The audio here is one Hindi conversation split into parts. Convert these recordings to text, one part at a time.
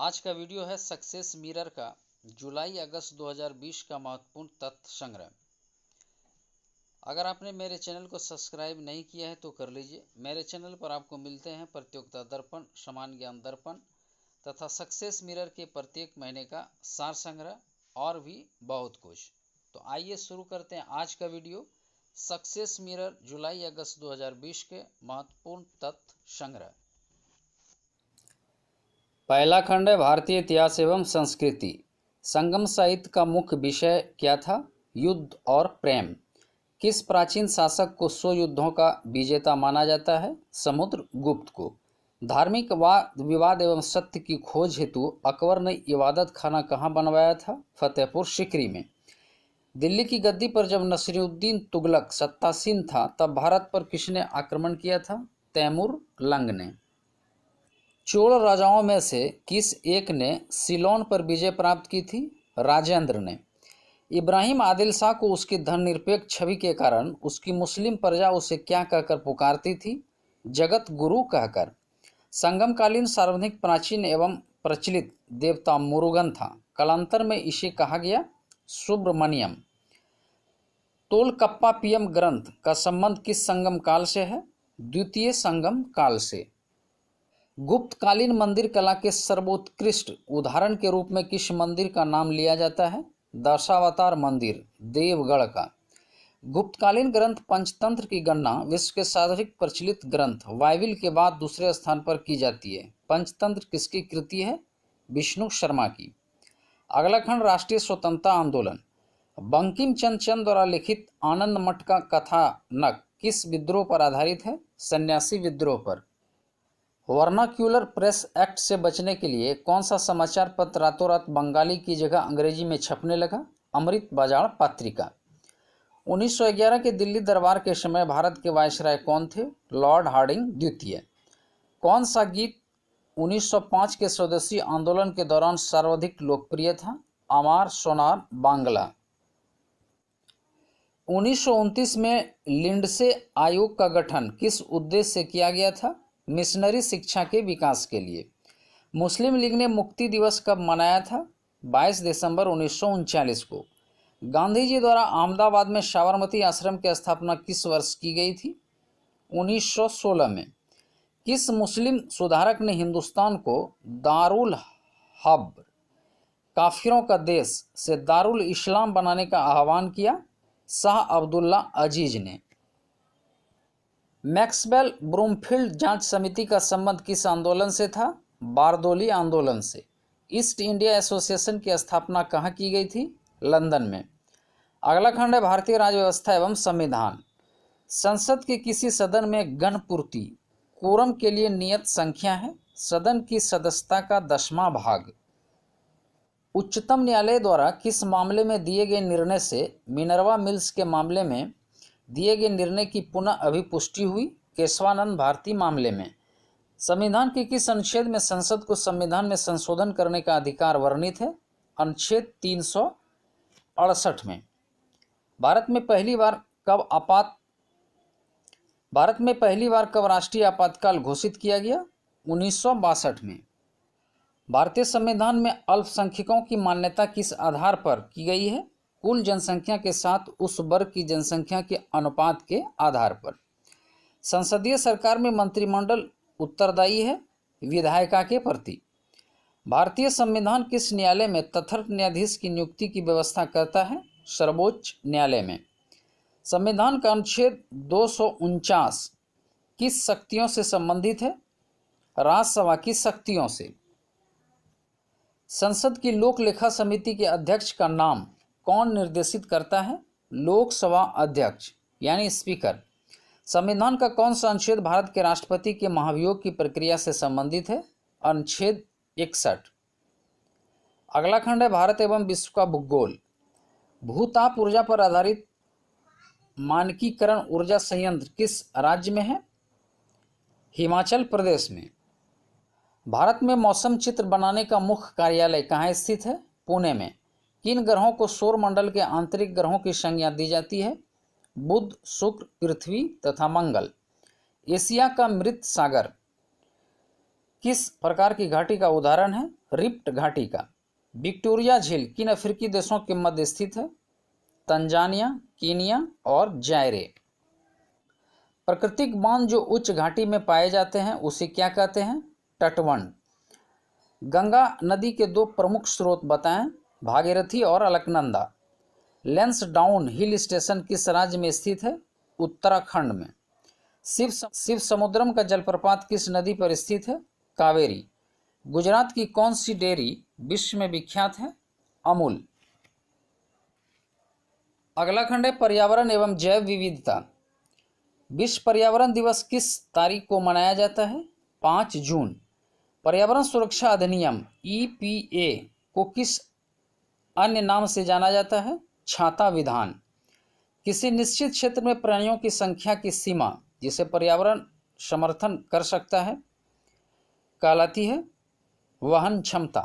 आज का वीडियो है सक्सेस मिरर का जुलाई अगस्त 2020 का महत्वपूर्ण तथ्य संग्रह। अगर आपने मेरे चैनल को सब्सक्राइब नहीं किया है तो कर लीजिए। मेरे चैनल पर आपको मिलते हैं प्रतियोगिता दर्पण, समान ज्ञान दर्पण तथा सक्सेस मिरर के प्रत्येक महीने का सार संग्रह और भी बहुत कुछ। तो आइए शुरू करते हैं आज का वीडियो, सक्सेस मिरर जुलाई अगस्त 2020 के महत्वपूर्ण तथ्य संग्रह। पहला खंड है भारतीय इतिहास एवं संस्कृति। संगम साहित्य का मुख्य विषय क्या था? युद्ध और प्रेम। किस प्राचीन शासक को 100 युद्धों का विजेता माना जाता है? समुद्रगुप्त को। धार्मिक वाद विवाद एवं सत्य की खोज हेतु अकबर ने इबादत खाना कहाँ बनवाया था? फतेहपुर सीकरी में। दिल्ली की गद्दी पर जब नसीरुद्दीन तुगलक सत्तासीन था तब भारत पर किसने आक्रमण किया था? तैमूर लंग ने। चोल राजाओं में से किस एक ने सिलोन पर विजय प्राप्त की थी? राजेंद्र ने। इब्राहिम आदिल शाह को उसकी धर्मनिरपेक्ष छवि के कारण उसकी मुस्लिम प्रजा उसे क्या कहकर पुकारती थी? जगत गुरु कहकर। संगमकालीन सार्वजनिक प्राचीन एवं प्रचलित देवता मुरुगन था। कालांतर में इसे कहा गया सुब्रमण्यम। तोलकप्पापियम ग्रंथ का संबंध किस संगम काल से है? द्वितीय संगम काल से। गुप्तकालीन मंदिर कला के सर्वोत्कृष्ट उदाहरण के रूप में किस मंदिर का नाम लिया जाता है? दशावतार मंदिर, देवगढ़ का। गुप्तकालीन ग्रंथ पंचतंत्र की गणना विश्व के सर्वाधिक प्रचलित ग्रंथ बाइबिल के बाद दूसरे स्थान पर की जाती है। पंचतंत्र किसकी कृति है? विष्णु शर्मा की। अगला खंड राष्ट्रीय स्वतंत्रता आंदोलन। बंकिम चंद्र द्वारा लिखित आनंद मठ का कथानक किस विद्रोह पर आधारित है? सन्यासी विद्रोह पर। वर्नाक्यूलर प्रेस एक्ट से बचने के लिए कौन सा समाचार पत्र रातों रात बंगाली की जगह अंग्रेजी में छपने लगा? अमृत बाजार पत्रिका। 1911 के दिल्ली दरबार के समय भारत के वायसराय कौन थे? लॉर्ड हार्डिंग द्वितीय। कौन सा गीत 1905 के स्वदेशी आंदोलन के दौरान सर्वाधिक लोकप्रिय था? अमार सोनार बांग्ला। 1929 में लिंडसे आयोग का गठन किस उद्देश्य से किया गया था? मिशनरी शिक्षा के विकास के लिए। मुस्लिम लीग ने मुक्ति दिवस कब मनाया था? 22 दिसंबर 1939 को। गांधी जी द्वारा अहमदाबाद में साबरमती आश्रम की स्थापना किस वर्ष की गई थी? 1916 में। किस मुस्लिम सुधारक ने हिंदुस्तान को दारुल हर्ब, काफिरों का देश, से दारुल इस्लाम बनाने का आह्वान किया? शाह अब्दुल्ला अजीज ने। मैक्सवेल ब्रूमफील्ड जांच समिति का संबंध किस आंदोलन से था? बारदोली आंदोलन से। ईस्ट इंडिया एसोसिएशन की स्थापना कहाँ की गई थी? लंदन में। अगला खंड है भारतीय राज्य व्यवस्था एवं संविधान। संसद के किसी सदन में गणपूर्ति कोरम के लिए नियत संख्या है? सदन की सदस्यता का 10वां भाग। उच्चतम न्यायालय द्वारा किस मामले में दिए गए निर्णय से मिनर्वा मिल्स के मामले में दिए गए निर्णय की पुनः अभिपुष्टि हुई? केशवानंद भारती मामले में। संविधान के किस अनुच्छेद में संसद को संविधान में संशोधन करने का अधिकार वर्णित है? अनुच्छेद 368 में। भारत में पहली बार कब राष्ट्रीय आपातकाल घोषित किया गया? 1962 में। भारतीय संविधान में अल्पसंख्यकों की मान्यता किस आधार पर की गई है? कुल जनसंख्या के साथ उस वर्ग की जनसंख्या के अनुपात के आधार पर। संसदीय सरकार में मंत्रिमंडल उत्तरदायी है विधायिका के प्रति। भारतीय संविधान किस न्यायालय में तथर्थ न्यायाधीश की नियुक्ति की व्यवस्था करता है? सर्वोच्च न्यायालय में। संविधान का अनुच्छेद 249 किस शक्तियों से संबंधित है? राज्यसभा की शक्तियों से। संसद की लोक लेखा समिति के अध्यक्ष का नाम कौन निर्देशित करता है? लोकसभा अध्यक्ष यानी स्पीकर। संविधान का कौन सा अनुच्छेद भारत के राष्ट्रपति के महाभियोग की प्रक्रिया से संबंधित है? अनुच्छेद 61। अगला खंड है भारत एवं विश्व का भूगोल। भूताप ऊर्जा पर आधारित मानकीकरण ऊर्जा संयंत्र किस राज्य में है? हिमाचल प्रदेश में। भारत में मौसम चित्र बनाने का मुख्य कार्यालय कहाँ स्थित है? पुणे में। किन ग्रहों को सौर मंडल के आंतरिक ग्रहों की संज्ञा दी जाती है? बुध, शुक्र, पृथ्वी तथा मंगल। एशिया का मृत सागर किस प्रकार की घाटी का उदाहरण है? रिफ्ट घाटी का। विक्टोरिया झील किन अफ्रीकी देशों के मध्य स्थित है? तंजानिया, कीनिया और जायरे। प्राकृतिक बांध जो उच्च घाटी में पाए जाते हैं उसे क्या कहते हैं? तटबंध। गंगा नदी के दो प्रमुख स्रोत बताएं? भागीरथी और अलकनंदा। लैंसडाउन हिल स्टेशन किस राज्य में स्थित है? उत्तराखंड में। शिव समुद्रम का जलप्रपात किस नदी पर स्थित है? कावेरी। गुजरात की कौन सी डेयरी विश्व में विख्यात है? अमूल। अगला खंड है पर्यावरण एवं जैव विविधता। विश्व पर्यावरण दिवस किस तारीख को मनाया जाता है? 5 जून। पर्यावरण सुरक्षा अधिनियम EPA को किस अन्य नाम से जाना जाता है? छाता विधान। किसी निश्चित क्षेत्र में प्राणियों की संख्या की सीमा जिसे पर्यावरण समर्थन कर सकता है कहलाती है वहन क्षमता।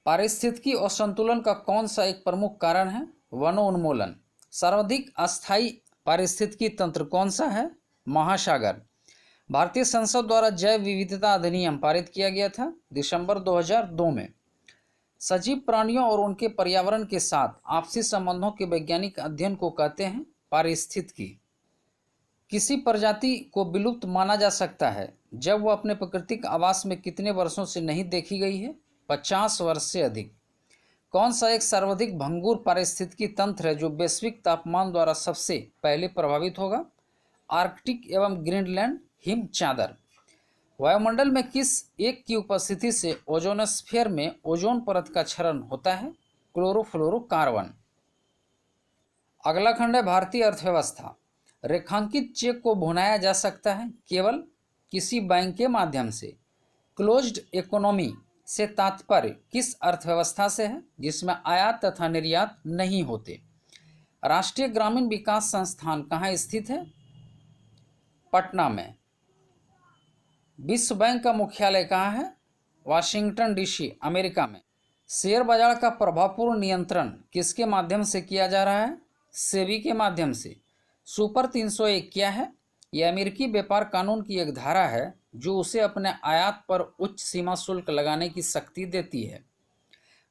पारिस्थितिकी असंतुलन का कौन सा एक प्रमुख कारण है? वनोन्मूलन। सर्वाधिक अस्थायी पारिस्थितिकी तंत्र कौन सा है? महासागर। भारतीय संसद द्वारा जैव विविधता अधिनियम पारित किया गया था दिसंबर 2002 में। सजीव प्राणियों और उनके पर्यावरण के साथ आपसी संबंधों के वैज्ञानिक अध्ययन को कहते हैं पारिस्थितिकी। किसी प्रजाति को विलुप्त माना जा सकता है जब वह अपने प्राकृतिक आवास में कितने वर्षों से नहीं देखी गई है? 50 वर्ष से अधिक। कौन सा एक सर्वाधिक भंगुर पारिस्थितिकी तंत्र है जो वैश्विक तापमान द्वारा सबसे पहले प्रभावित होगा? आर्कटिक एवं ग्रीनलैंड हिम चादर। वायुमंडल में किस एक की उपस्थिति से ओजोनस्फीयर में ओजोन परत का क्षरण होता है? क्लोरोफ्लोरोकार्बन। अगला खंड है भारतीय अर्थव्यवस्था। रेखांकित चेक को भुनाया जा सकता है केवल किसी बैंक के माध्यम से। क्लोज्ड इकोनॉमी से तात्पर्य किस अर्थव्यवस्था से है जिसमें आयात तथा निर्यात नहीं होते? राष्ट्रीय ग्रामीण विकास संस्थान कहाँ स्थित है? पटना में। विश्व बैंक का मुख्यालय कहाँ है? वाशिंगटन DC, अमेरिका में। शेयर बाजार का प्रभावपूर्ण नियंत्रण किसके माध्यम से किया जा रहा है? सेबी के माध्यम से। सुपर 301 क्या है? यह अमेरिकी व्यापार कानून की एक धारा है जो उसे अपने आयात पर उच्च सीमा शुल्क लगाने की शक्ति देती है।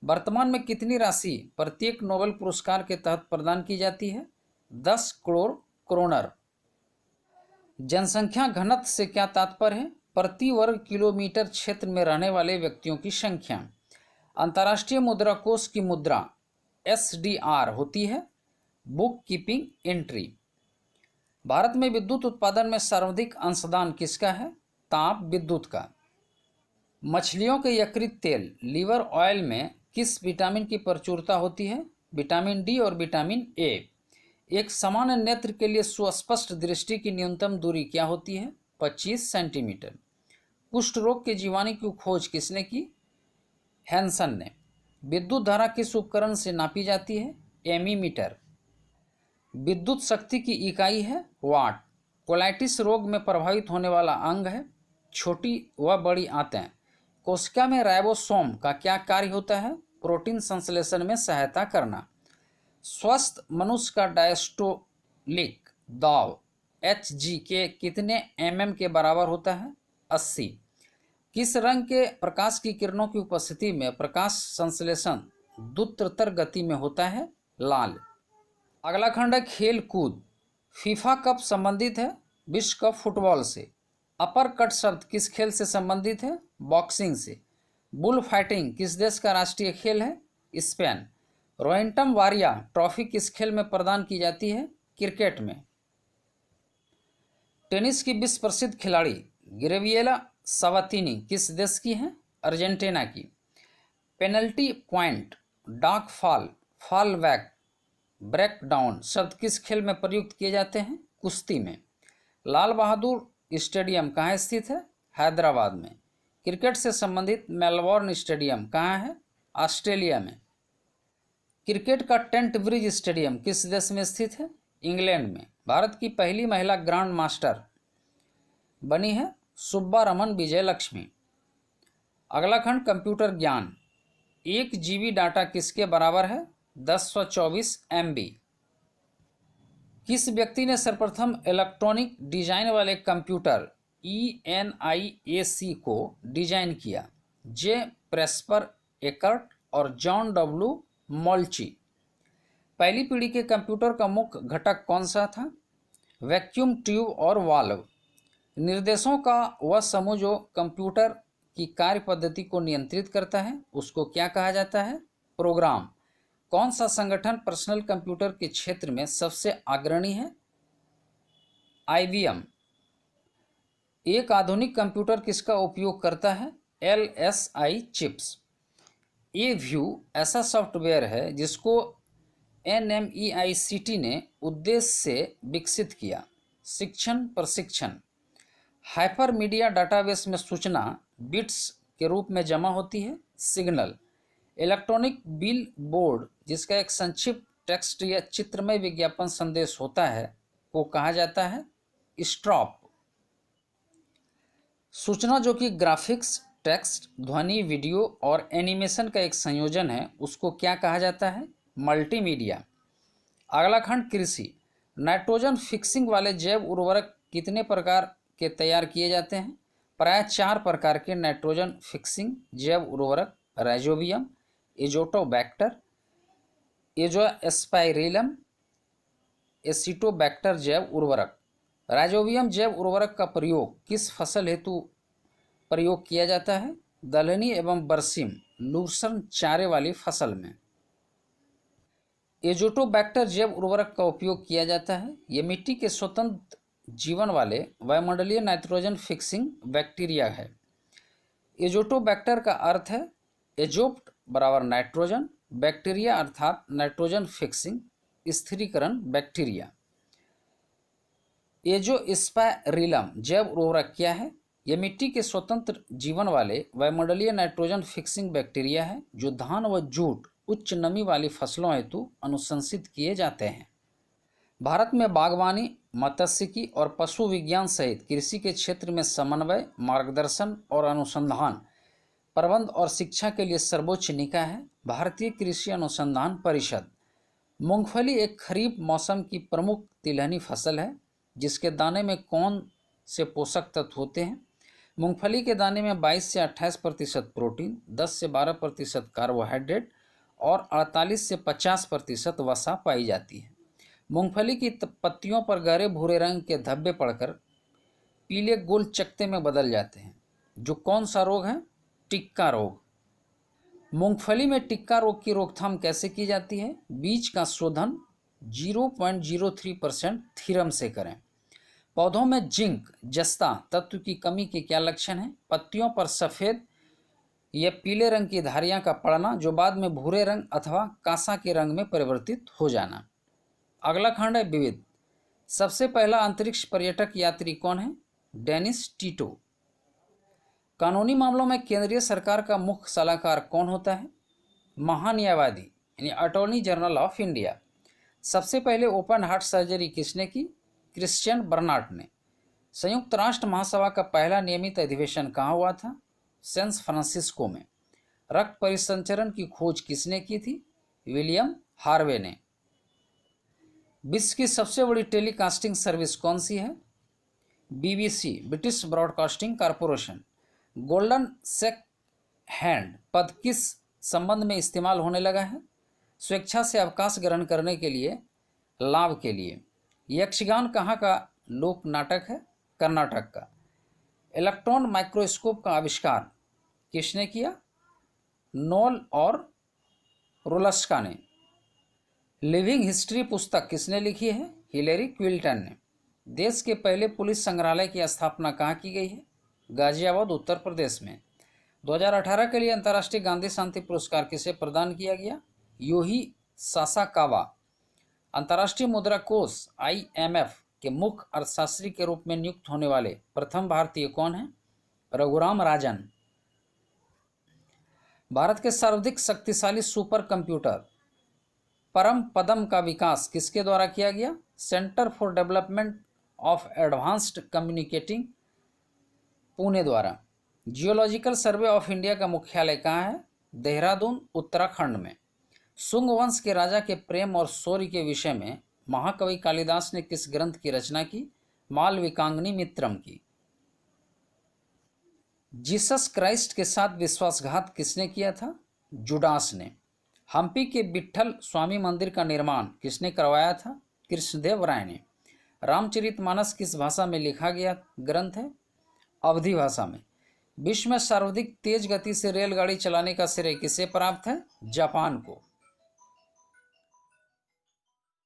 वर्तमान में कितनी राशि प्रत्येक नोबेल पुरस्कार के तहत प्रदान की जाती है? 10 करोड़ क्रोनर। जनसंख्या घनत्व से क्या तात्पर्य है? प्रति वर्ग किलोमीटर क्षेत्र में रहने वाले व्यक्तियों की संख्या। अंतर्राष्ट्रीय मुद्रा कोष की मुद्रा SDR होती है बुक कीपिंग एंट्री। भारत में विद्युत उत्पादन में सर्वाधिक अंशदान किसका है? ताप विद्युत का। मछलियों के यकृत तेल लीवर ऑयल में किस विटामिन की प्रचुरता होती है? विटामिन D और विटामिन A। एक सामान्य नेत्र के लिए सुस्पष्ट दृष्टि की न्यूनतम दूरी क्या होती है? 25 सेंटीमीटर। कुष्ठ रोग के जीवाणु की खोज किसने की? हैंसन ने। विद्युत धारा किस उपकरण से नापी जाती है? एमीमीटर। विद्युत शक्ति की इकाई है वाट। कोलाइटिस रोग में प्रभावित होने वाला अंग है छोटी व बड़ी आंतें। कोशिका में राइबोसोम का क्या कार्य होता है? प्रोटीन संश्लेषण में सहायता करना। स्वस्थ मनुष्य का डायस्टोलिक दाब Hg के कितने mm के बराबर होता है? 80। किस रंग के प्रकाश की किरणों की उपस्थिति में प्रकाश संश्लेषण द्रुततर गति में होता है? लाल। अगला खंड है खेल कूद। फीफा कप संबंधित है विश्व कप फुटबॉल से। अपर कट शब्द किस खेल से संबंधित है? बॉक्सिंग से। बुल फाइटिंग किस देश का राष्ट्रीय खेल है? स्पेन। रोहिंटन वारिया ट्रॉफी किस खेल में प्रदान की जाती है? क्रिकेट में। टेनिस की विश्व प्रसिद्ध खिलाड़ी गैब्रिएला साबातीनी किस देश की हैं? अर्जेंटीना की। Penalty point, dark fall, fall back, break down शब्द किस खेल में प्रयुक्त किए जाते हैं? कुश्ती में। लाल बहादुर स्टेडियम कहाँ स्थित है? हैदराबाद में। क्रिकेट से संबंधित मेलबोर्न स्टेडियम कहाँ है? ऑस्ट्रेलिया में। क्रिकेट का टेंट ब्रिज स्टेडियम किस देश में स्थित है? इंग्लैंड में। भारत की पहली महिला ग्रांड मास्टर बनी है सुब्बा रमन विजयलक्ष्मी। अगला खंड कंप्यूटर ज्ञान। 1 GB डाटा किसके बराबर है? 1024 MB। किस व्यक्ति ने सर्वप्रथम इलेक्ट्रॉनिक डिजाइन वाले कंप्यूटर ENIAC को डिजाइन किया? जे प्रेस्पर एकर्ट और जॉन डब्ल्यू मॉल्ची। पहली पीढ़ी के कंप्यूटर का मुख्य घटक कौन सा था? वैक्यूम ट्यूब और वाल्व। निर्देशों का वह समूह जो कंप्यूटर की कार्य पद्धति को नियंत्रित करता है उसको क्या कहा जाता है? प्रोग्राम। कौन सा संगठन पर्सनल कंप्यूटर के क्षेत्र में सबसे अग्रणी है? IBM। एक आधुनिक कंप्यूटर किसका उपयोग करता है? LSI chips. A-VIEW ऐसा सॉफ्टवेयर है जिसको NMEICT ने उद्देश्य से विकसित किया। शिक्षण प्रशिक्षण। हाइपर मीडिया डाटाबेस में सूचना बिट्स के रूप में जमा होती है। सिग्नल। इलेक्ट्रॉनिक बिल बोर्ड जिसका एक संक्षिप्त टेक्स्ट या चित्रमय विज्ञापन संदेश होता है को कहा जाता है स्ट्रॉप। सूचना जो कि ग्राफिक्स, टेक्स्ट, ध्वनि, वीडियो और एनिमेशन का एक संयोजन है उसको क्या कहा जाता है? मल्टीमीडिया। अगला खंड कृषि। नाइट्रोजन फिक्सिंग वाले जैव उर्वरक कितने प्रकार के तैयार किए जाते हैं? प्राय 4 प्रकार के नाइट्रोजन फिक्सिंग जैव उर्वरक राइजोबियम, एजोटोबैक्टर, एजोस्पाइरिलम, एसिटोबैक्टर जैव उर्वरक। राइजोबियम जैव उर्वरक का प्रयोग किस फसल हेतु प्रयोग किया जाता है? दलहनी एवं बरसीम लूसर्न चारे वाली फसल में। एजोटोबैक्टर जैव उर्वरक का उपयोग किया जाता है। ये मिट्टी के स्वतंत्र जीवन वाले वायुमंडलीय नाइट्रोजन फिक्सिंग बैक्टीरिया है। एजोटोबैक्टर का अर्थ है एजोप्ट बराबर नाइट्रोजन, बैक्टीरिया अर्थात नाइट्रोजन फिक्सिंग स्थिरीकरण बैक्टीरिया। एजोस्पाइरिलम जैव उर्वरक क्या है? यह मिट्टी के स्वतंत्र जीवन वाले वायुमंडलीय नाइट्रोजन फिक्सिंग बैक्टीरिया है जो धान व जूट उच्च नमी वाली फसलों हेतु अनुशंसित किए जाते हैं। भारत में बागवानी, मत्स्यिकी और पशु विज्ञान सहित कृषि के क्षेत्र में समन्वय, मार्गदर्शन और अनुसंधान, प्रबंध और शिक्षा के लिए सर्वोच्च निकाय है भारतीय कृषि अनुसंधान परिषद। मूंगफली एक खरीफ मौसम की प्रमुख तिलहनी फसल है जिसके दाने में कौन से पोषक तत्व होते हैं? मूंगफली के दाने में 22 से 28% प्रोटीन, 10 से 12% कार्बोहाइड्रेट और 48 से 50% वसा पाई जाती है। मूंगफली की पत्तियों पर गहरे भूरे रंग के धब्बे पड़कर पीले गोल चकते में बदल जाते हैं जो कौन सा रोग है? टिक्का रोग। मूंगफली में टिक्का रोग की रोकथाम कैसे की जाती है? बीज का शोधन 0.03% थीरम से करें। पौधों में जिंक जस्ता तत्व की कमी के क्या लक्षण हैं? पत्तियों पर सफ़ेद या पीले रंग की धारियां का पड़ना जो बाद में भूरे रंग अथवा कांसा के रंग में परिवर्तित हो जाना। अगला खंड है विविध। सबसे पहला अंतरिक्ष पर्यटक यात्री कौन है? Dennis Tito. कानूनी मामलों में केंद्रीय सरकार का मुख्य सलाहकार कौन होता है? महान्यायवादी यानी अटॉर्नी जनरल ऑफ इंडिया। सबसे पहले ओपन हार्ट सर्जरी किसने की? क्रिश्चियन बर्नार्ड ने। संयुक्त राष्ट्र महासभा का पहला नियमित अधिवेशन कहाँ हुआ था? सैन फ्रांसिस्को में। रक्त परिसंचरण की खोज किसने की थी? विलियम हार्वे ने। विश्व की सबसे बड़ी टेलीकास्टिंग सर्विस कौन सी है? BBC British Broadcasting Corporation. Golden shake hand पद किस संबंध में इस्तेमाल होने लगा है? स्वेच्छा से अवकाश ग्रहण करने के लिए, लाभ के लिए। यक्षगान कहाँ का लोक नाटक है? कर्नाटक का। इलेक्ट्रॉन माइक्रोस्कोप का आविष्कार किसने किया? नोल और रोलस्का ने। लिविंग हिस्ट्री पुस्तक किसने लिखी है? हिलेरी क्विल्टन ने। देश के पहले पुलिस संग्रहालय की स्थापना कहाँ की गई है? गाजियाबाद उत्तर प्रदेश में। 2018 के लिए अंतर्राष्ट्रीय गांधी शांति पुरस्कार किसे प्रदान किया गया? Yohei Sasakawa. अंतर्राष्ट्रीय मुद्रा कोष IMF के मुख्य अर्थशास्त्री के रूप में नियुक्त होने वाले प्रथम भारतीय कौन हैं? रघुराम राजन। भारत के सर्वाधिक शक्तिशाली सुपर कंप्यूटर परम पदम का विकास किसके द्वारा किया गया? Centre for development of advanced communicating Pune द्वारा। जियोलॉजिकल सर्वे ऑफ इंडिया का मुख्यालय कहाँ है? देहरादून उत्तराखंड में। शुंग वंश के राजा के प्रेम और शौर्य के विषय में महाकवि कालिदास ने किस ग्रंथ की रचना की? मालविकाग्नि मित्रम की। जीसस क्राइस्ट के साथ विश्वासघात किसने किया था? जुडास ने। हम्पी के विट्ठल स्वामी मंदिर का निर्माण किसने करवाया था? कृष्णदेव राय ने। रामचरितमानस किस भाषा में लिखा गया ग्रंथ है? अवधी भाषा में। विश्व में सर्वाधिक तेज गति से रेलगाड़ी चलाने का श्रेय किसे प्राप्त है? जापान को।